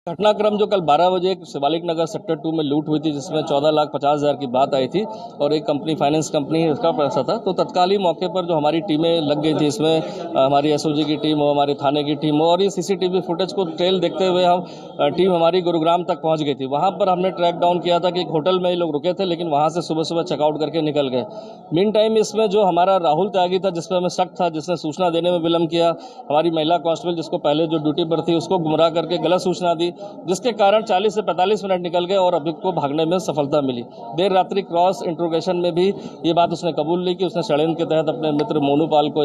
घटनाक्रम जो कल 12 बजे शिवालिक नगर सेक्टर 2 में लूट हुई थी, जिसमें 14,50,000 की बात आई थी और एक कंपनी फाइनेंस कंपनी है, उसका पैसा था। तो तत्कालीन मौके पर जो हमारी टीमें लग गई थी, इसमें हमारी एसओजी की टीम हो, हमारे थाने की टीम हो, और ये सीसीटीवी फुटेज को ट्रेल देखते हुए हम टीम हमारी गुरुग्राम तक पहुंच गई थी। वहां पर हमने ट्रैक डाउन किया था कि एक होटल में ये लोग रुके थे, लेकिन वहां से सुबह सुबह चेकआउट करके निकल गए। मीन टाइम इसमें जो हमारा राहुल त्यागी था, जिसमें हमें शक था, जिसने सूचना देने में विलंब किया, हमारी महिला कांस्टेबल जिसको पहले जो ड्यूटी पर थी उसको गुमराह करके गलत सूचना दी, जिसके कारण 40 से 45 मिनट निकल गए और अभियुक्त को भागने में सफलता मिली। देर रात्रि क्रॉस इंट्रोगेशन में भी ये बात उसने कबूल ली कि उसने षड्यंत्र के तहत अपने मित्र मोनू पाल को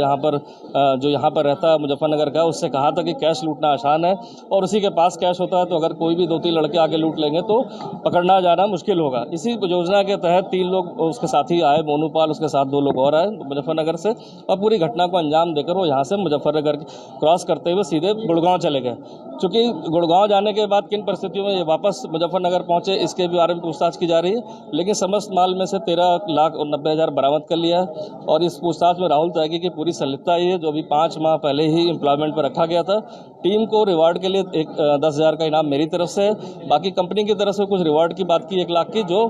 जो यहाँ पर रहता है मुजफ्फरनगर का, उससे कहा था कि कैश लूटना आसान है और उसी के पास कैश होता है, तो अगर कोई भी 2-3 लड़के आगे लूट लेंगे तो पकड़ना जाना मुश्किल होगा। इसी योजना के तहत 3 लोग उसके साथी आए, मोनू पाल, उसके साथ 2 लोग और आए मुजफ्फरनगर से, और पूरी घटना को अंजाम देकर वो यहाँ से मुजफ्फरनगर क्रॉस करते हुए सीधे गुड़गांव चले गए। चूंकि गुड़गांव जाने के बाद किन परिस्थितियों में ये वापस मुजफ्फरनगर पहुंचे, इसके भी बारे में पूछताछ की जा रही है, लेकिन समस्त माल में से 13,90,000 बरामद कर लिया है। और इस पूछताछ में राहुल त्यागी की पूरी संलिप्तता है, जो अभी 5 माह पहले ही एम्प्लॉयमेंट पर रखा गया था। टीम को रिवार्ड के लिए 10,000 का इनाम मेरी तरफ से है, बाकी कंपनी की तरफ से कुछ रिवार्ड की बात की 1 लाख की, जो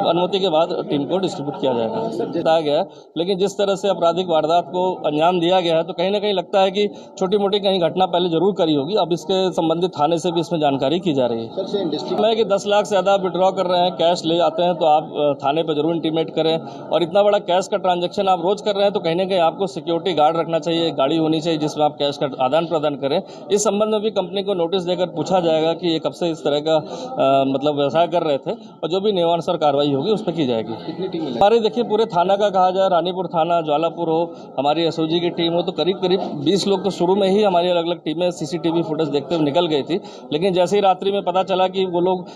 अनुमति के बाद टीम को डिस्ट्रीब्यूट किया जाएगा, बताया गया है। लेकिन जिस तरह से आपराधिक वारदात को अंजाम दिया गया है, तो कहीं ना कहीं लगता है कि छोटी मोटी कहीं घटना पहले जरूर करी होगी। अब इसके संबंधित थाने से भी इसमें जानकारी की जा रही है। मैं कि 10 लाख से ज़्यादा विड्रॉ कर रहे हैं, कैश ले जाते हैं, तो आप थाने पर जरूर इंटीमेट करें। और इतना बड़ा कैश का ट्रांजैक्शन आप रोज कर रहे हैं, तो कहीं ना कहीं आपको सिक्योरिटी गार्ड रखना चाहिए, गाड़ी होनी चाहिए जिसमें आप कैश का आदान प्रदान करें। इस संबंध में भी कंपनी को नोटिस देकर पूछा जाएगा कि ये कब से इस तरह का मतलब व्यवसाय कर रहे थे, और जो भी नियमानुसार कार्रवाई होगी उस पर की जाएगी। कितनी टीम हमारी देखिए पूरे थाना का कहा जाए, रानीपुर थाना, ज्वालापुर हो, हमारी एसओजी की टीम हो, तो करीब 20 लोग तो शुरू में ही हमारी अलग अलग टीमें सीसीटीवी फुटेज देखते हुए निकल गई थी। लेकिन जैसे ही रात्रि में पता चला कि वो लोग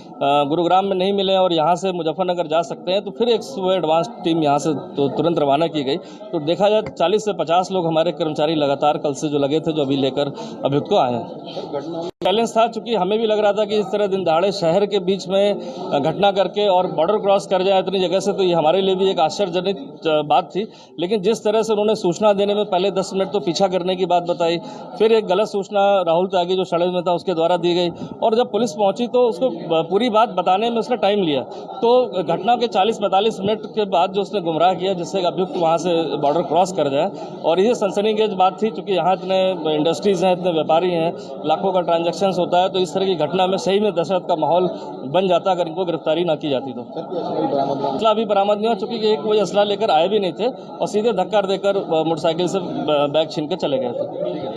गुरुग्राम में नहीं मिले और यहाँ से मुजफ्फरनगर जा सकते हैं, तो फिर एक एडवांस टीम यहाँ से तो तुरंत रवाना की गई। तो देखा जाए 40 से 50 लोग हमारे कर्मचारी लगातार कल से जो लगे थे, जो अभी लेकर अभियुक्त को आए हैं। चैलेंज था, चूंकि हमें भी लग रहा था कि इस तरह दिन दहाड़े शहर के बीच में घटना करके और बॉर्डर क्रॉस कर जाए इतनी जगह से, तो ये हमारे लिए भी एक आश्चर्यजनक बात थी। लेकिन जिस तरह से उन्होंने सूचना देने में पहले 10 मिनट तो पीछा करने की बात बताई, फिर एक गलत सूचना राहुल त्यागी जो षड्यंत्र में था उसके द्वारा दी गई, और जब पुलिस पहुंची तो उसको पूरी बात बताने में उसने टाइम लिया। तो घटना के 40-45 मिनट के बाद जो उसने गुमराह किया, जिससे अभियुक्त वहां से बॉर्डर क्रॉस कर जाए, और ये सनसनीखेज बात थी। चूंकि यहाँ इतने इंडस्ट्रीज हैं, इतने व्यापारी हैं, लाखों का ट्रांजैक्शन होता है, तो इस तरह की घटना में सही में दहशत का माहौल बन जाता अगर इनको गिरफ्तारी ना की जाती। तो असला भी बरामद नहीं हुआ, चूंकि एक कोई असला लेकर आए भी नहीं थे और सीधे धक्का देकर मोटरसाइकिल से बैग छीन के चले गए थे।